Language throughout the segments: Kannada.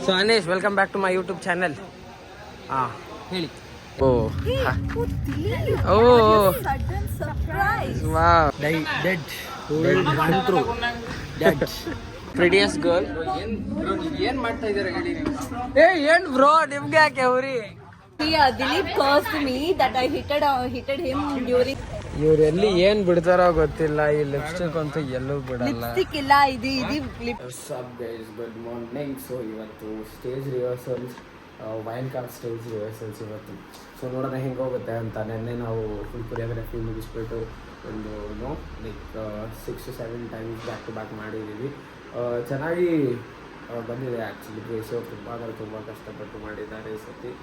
So Anesh welcome back to my YouTube channel. ಹಾಂ ಹೇಳಿ. Oh oh wow dead prettiest girl. ಏನ್ ಮಾಡ್ತಾ ಇದ್ದಾರೆ ಹೇಳಿ ನೀವು? ಏನ್ ಬ್ರೋ ನಿಮ್ಗೆ ಯಾಕೆ ಅವ್ರಿ? Dilip caused me that I hitted him during. ಇವ್ರು ಎಲ್ಲಿ ಏನ್ ಬಿಡ್ತಾರೋ ಗೊತ್ತಿಲ್ಲ. ಈ ಲಿಪ್ಸ್ಟಿಕ್ ಅಂತೂ ಎಲ್ಲೂ ಬಿಡಲ್ಲ. ಲಿಪ್ಸ್ಟಿಕ್ ಇಲ್ಲ, ಇದು ಲಿಪ್. ಸಬ್ ಗೈಸ್, ಗುಡ್ ಮಾರ್ನಿಂಗ್. ಸೊ ಇವತ್ತು ಸ್ಟೇಜ್ ರಿಹರ್ಸಲ್ಸ್, ವೈನ್ ಕಾರ್ಡ್ ಸ್ಟೇಜ್ ರಿಹರ್ಸಲ್ಸ್ ಇವತ್ತು. ಸೊ ನೋಡೋಣ ಹೆಂಗೆ ಹೋಗುತ್ತೆ ಅಂತ. ನೆನ್ನೆ ನಾವು ಫುಲ್ ಕೊರಿಯೋಗ್ರಫಿ ಮುಗಿಸ್ಬಿಟ್ಟು ಒಂದು like 6 to 7 times back to back ಮಾಡಿದ್ದೀವಿ. ಚೆನ್ನಾಗಿ ಬಂದಿದೆ ಆ್ಯಕ್ಚುಲಿ. ಗ್ರೇಸು ತುಂಬ ಕಷ್ಟಪಟ್ಟು ಮಾಡಿದ್ದಾರೆ ಈ ಸತಿ.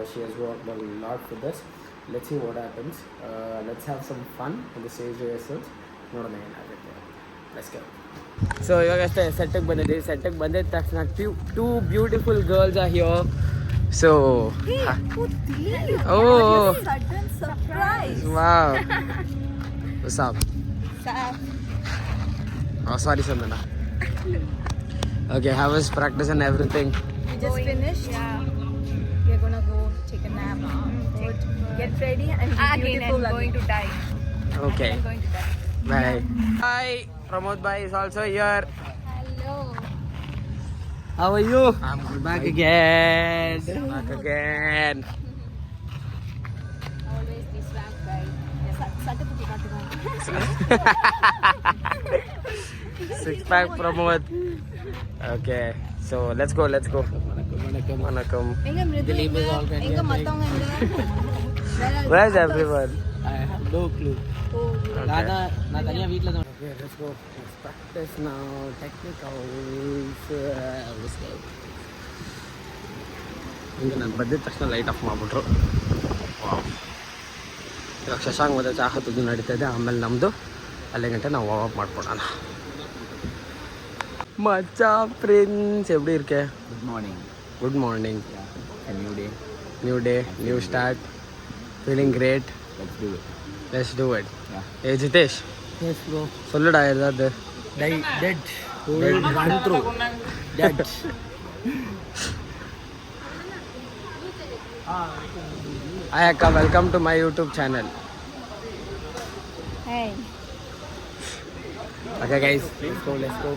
She has worked a lot for this. Let's see what happens. Let's have some fun in the stage rehearsals. ನೋಡೋಣ ಏನಾಗುತ್ತೆ. Let's go. ಸೊ ಇವಾಗಷ್ಟೇ ಸೆಟ್ಟಿಗೆ ಬಂದಿದ್ದೀವಿ. ಸೆಟ್ಟಿಗೆ ಬಂದಿದ್ದ ತಕ್ಷಣ two beautiful girls are here. So oh Sudden surprise. Wow. What's up? Oh, sorry Sandana. Okay, how was practice and everything? We just finished. Yeah. We're gonna go take a nap. Get ready and again I'm going to die. Okay. I'm going to die. Bye. Hi. Pramod bhai is also here. Hello. How are you? I'm good. Back again. Back again. Always this swag guy. Certificate kattuma. 6-pack Pramod. Okay. So let's go. Vanakkam. Enga Mridu. Dilip is already Enga Mattavanga enga. Where's everyone? I have no clue. Oh. நான் தனியா வீட்ல தான். Okay, let's go. Let's practice now. Technicals. Let's go. ಈಗ ನಾನು ಬಂದಿದ ತಕ್ಷಣ ಲೈಟ್ ಆಫ್ ಮಾಡಿಬಿಟ್ರು. ಇವಾಗ ಶಶಾಂಕ್ ಮತ್ತು ಚಾಹತದ್ದು ನಡೀತಾ ಇದೆ. ಆಮೇಲೆ ನಮ್ಮದು ಅಲ್ಲಿ ಗಂಟೆ ನಾವು ವಾರ್ಮ್ ಅಪ್ ಮಾಡ್ಕೊಳೋಣ. ಮಚ್ಚಾ ಪ್ರಿನ್ಸ್ ಎಪ್ಪಡಿ ಇರ್ಕೆ? Good morning. New day, new start. Feeling great. Let's do it. Hey Jitesh. Yes bro. சொல்லுடா ஏதாவது. Dead. Run through. Dead. Hi Akka, welcome to my YouTube channel. Hey. Okay guys, let's go. Let's go.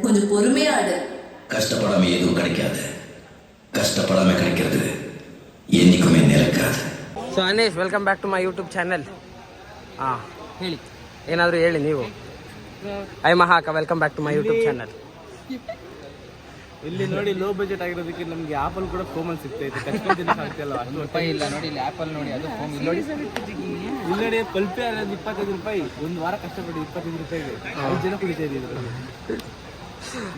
கொஞ்சம் பொறுமையா ஆடு. கஷ்டப்படாம எதுவும் கிடைக்காது. கஷ்டப்படாம கிடைக்கிறது என்னைக்குமே நிலைக்காது. So Anesh welcome back to my YouTube channel. ಹಾಂ ಹೇಳಿ. ಏನಾದರೂ ಹೇಳಿ ನೀವು. ಐ ಮಹಾಕ welcome back to my YouTube channel. ಇಲ್ಲಿ ನೋಡಿ ಲೋ ಬಜೆಟ್ ಆಗಿರೋದಕ್ಕೆ ನಮಗೆ ಆಪಲ್ ಕೂಡ ಫೋಮಲ್ ಸಿಗ್ತೈತೆ. ಕಷ್ಟದಿಂದ ಆಗ್ತಿಲ್ಲ. ರೂಪಾಯಿ ಇಲ್ಲ ನೋಡಿ, ಇಲ್ಲಿ ಆಪಲ್ ನೋಡಿ, ಅದು ಫೋನ್ ಇಲ್ಲಿ ನೋಡಿ ಪಲ್ಪೆ ಅನ್ನೋದು 25 ರೂಪಾಯಿ. ಒಂದು ವಾರ ಕಷ್ಟಪಟ್ಟು 25 ರೂಪಾಯಿಗೆ 5 ಜನ ಕುಡಿತಾ ಇದ್ದೀವಿ.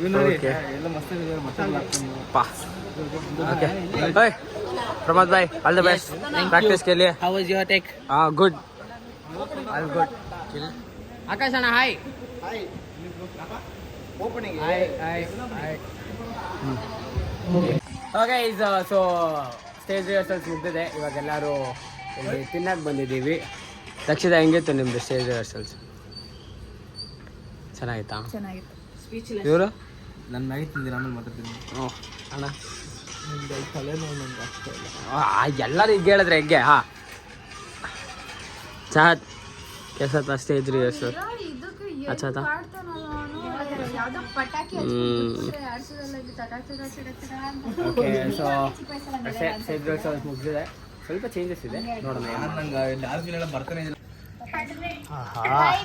ಇವ್ ನೋಡಿ ಎಲ್ಲ ಮಸ್ತ್ ಇದೆ. ओके प्रमोद भाई, ऑल द बेस्ट प्रैक्टिस के लिए. How was your take? Good, all good. Akash अಣ್ಣ hi. Opening. Hi. Okay so stage rehearsals ಮುಗ್ದಿದೆ. ಇವಾಗ ಎಲ್ಲರೂ ಇಲ್ಲಿ ತಿನ್ನಕ್ಕೆ ಬಂದಿದ್ದೀವಿ. ರಕ್ಷಿತಾ ಹೆಂಗಿತ್ತು ನಿಮ್ಮದು ಸ್ಟೇಜ್ ರಿಹರ್ಸಲ್ಸ್? ಚೆನ್ನಾಗಿತ್ತಾ? ಚೆನ್ನಾಗಿತ್ತು. ಇವರು ನನ್ನ ಮ್ಯಾಗಿ ತಿಂದಿಲ್ಲ ಆಮೇಲೆ ಮಾತಾಡ್ತೀನಿ. ಹ್ಞೂ ಅಣ್ಣ ನಿಮ್ಗೆ ತಲೆನೋವು ನಂಗೆ ಅಷ್ಟೇ ಇಲ್ಲ. ಎಲ್ಲರೂ ಈಗ ಹೇಳಿದ್ರೆ ಹೆಂಗೆ ಹಾಂ Chhath ಕೆಸತ್ತ stage rehearsal ಅಚ್ಚಾ okay so ಅಷ್ಟೇ ಸ್ಟೇಜ್ ರಿಹರ್ಸಲ್ ಮುಗಿದಿದೆ. ಸ್ವಲ್ಪ ಚೇಂಜಸ್ ಇದೆ ನೋಡೋಣ. ನಂಗೆ ಲಾಸ್ಟ್ ದಿನ ಬರ್ತಾನೆ ಇಲ್ಲ.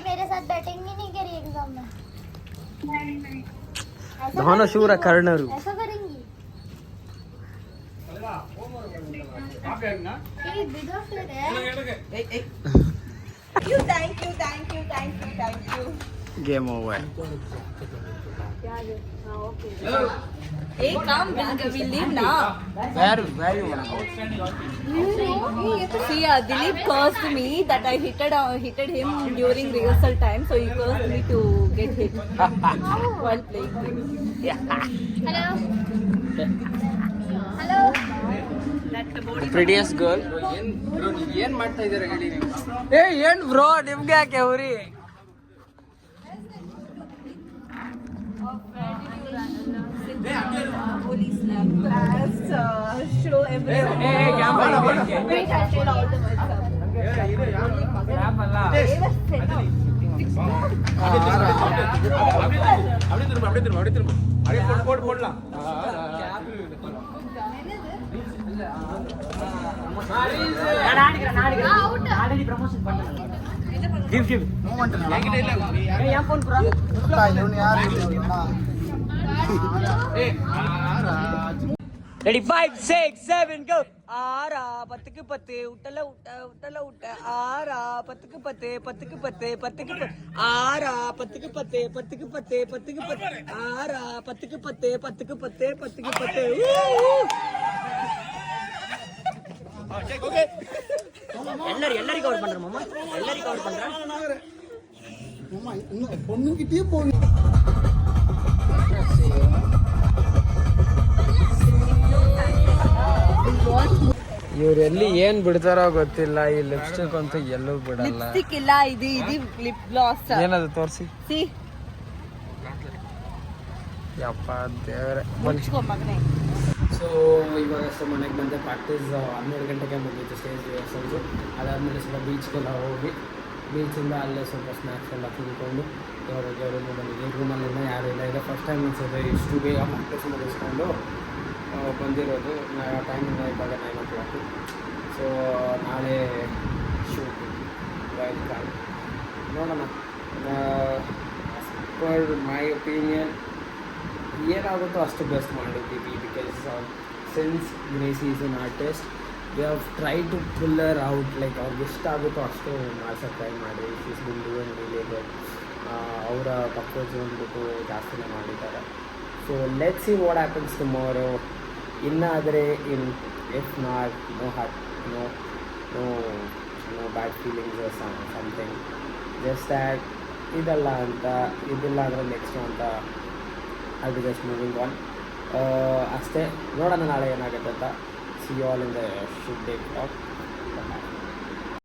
मेरे साथ बैठेंगे नहीं करी एग्जाम में ಧವನ ಶೂರ ಕರ್ಣರು ऐसा करेंगी game over. Hey, come, we'll leave now. Where you wanna go? See, Dilip cursed me that I hitted him during rehearsal time, so he cursed me to get hit while playing. Hello hello The prettiest girl. ಏನ್ ಮಾಡ್ತಾ ಇದ್ದಾರೆ ಹೇಳಿ ನೀವು? ಏನ್ ಬ್ರೋ ನಿಮ್ಗೆ ಯಾಕೆ ಅವ್ರಿ? Police lab class, show everything. Wait, I'll tell all the Ready, 5, 6, 7, go. ஆரா பத்துக்கு பத்து உட்டல உட்ட உட்டல உட்ட ஆரா பத்துக்கு பத்து பத்துக்கு பத்து பத்துக்கு பத்து ஆரா பத்துக்கு பத்து பத்துக்கு பத்து பத்துக்கு பத்து ஆரா பத்துக்கு பத்து பத்துக்கு பத்து பத்துக்கு பத்து எல்லாரும் கவர் பண்றேன் மாமா எல்லாரும் கவர் பண்றேன் மாமா இன்னும் பொண்ணுகிட்டயே போங்க ಇವ್ರು ಎಲ್ಲಿ ಏನ್ ಬಿಡ್ತಾರೋ ಗೊತ್ತಿಲ್ಲ. ಈ ಲಿಪ್ಸ್ಟಿಕ್ ಅಂತೂ ಎಲ್ಲೂ ಬಿಡಲ್ಲ. ಲಿಪ್ಸ್ಟಿಕ್ ಇಲ್ಲ, ಇದು ಲಿಪ್ ಗ್ಲಾಸ್. ಏನದು ತೋರಿಸಿ. ಸಿ ಯಪ್ಪ ದೇವರೇ. ಸೊ ಇವಾಗಷ್ಟೇ ಮನೆಗೆ ಬಂದೆ. ಪ್ರಾಕ್ಟೀಸ್ 12 ಗಂಟೆಗೆ ಮುಗೀತು ಸ್ಟೇಜ್ ರಿಹರ್ಸಲ್ಸು. ಅದಾದಮೇಲೆ ಸ್ವಲ್ಪ ಬೀಚ್ಗೆಲ್ಲ ಹೋಗಿ ಬೀಚಿಂದ ಅಲ್ಲೇ ಸ್ವಲ್ಪ ಸ್ನ್ಯಾಕ್ಸ್ ಎಲ್ಲ ತಿಂದ್ಕೊಂಡು ಇವಾಗ ರೂಮಲ್ಲಿ ಇನ್ನೂ ಯಾರೂ ಇಲ್ಲ. ಈಗ ಫಸ್ಟ್ ಟೈಮ್ ಅನ್ಸುತ್ತೆ ಇಷ್ಟು ಬೇಗ ಪ್ರಾಕ್ಟೀಸ್ ಮುಗಿಸ್ಕೊಂಡು ಬಂದಿರೋದು. ಟೈಮಿಂಗ್ ಇವಾಗ 9 o'clock. ಸೊ ನಾಳೆ ಶೂಟ್ ವೈಲ್ಡ್ ಕಾರ್ಡ್ ನೋಡೋಣ. ಪರ್ ಮೈ ಒಪಿನಿಯನ್ ಏನಾಗುತ್ತೋ ಅಷ್ಟು ಬೆಸ್ಟ್ ಮಾಡಿದ್ದೀವಿ. Because since Gracie is an artist we have try to pull her out. Like ಅವ್ರಿಗೆ ಎಷ್ಟಾಗುತ್ತೋ ಅಷ್ಟು ಮಾಡ್ಸೋಕ್ಕೆ ಟ್ರೈ ಮಾಡಿ. She's been doing really good. ಅವರ ಪಕ್ಕೋಜ್ ಬಂದ್ಬಿಟ್ಟು ಜಾಸ್ತಿನೇ ಮಾಡಿದ್ದಾರೆ. So let's see what happens tomorrow. ಇನ್ನಾದರೆ if not no hard no bad feelings something just that ಇದಲ್ಲ ಅಂತ ಇದಿಲ್ಲ ಅಂದರೆ ನೆಕ್ಸ್ಟು ಅಂತ I be just moving on. ಅಷ್ಟೇ ನೋಡೋಣ ನಾಳೆ ಏನಾಗುತ್ತೆ ಅಂತ. C all in the should day blog.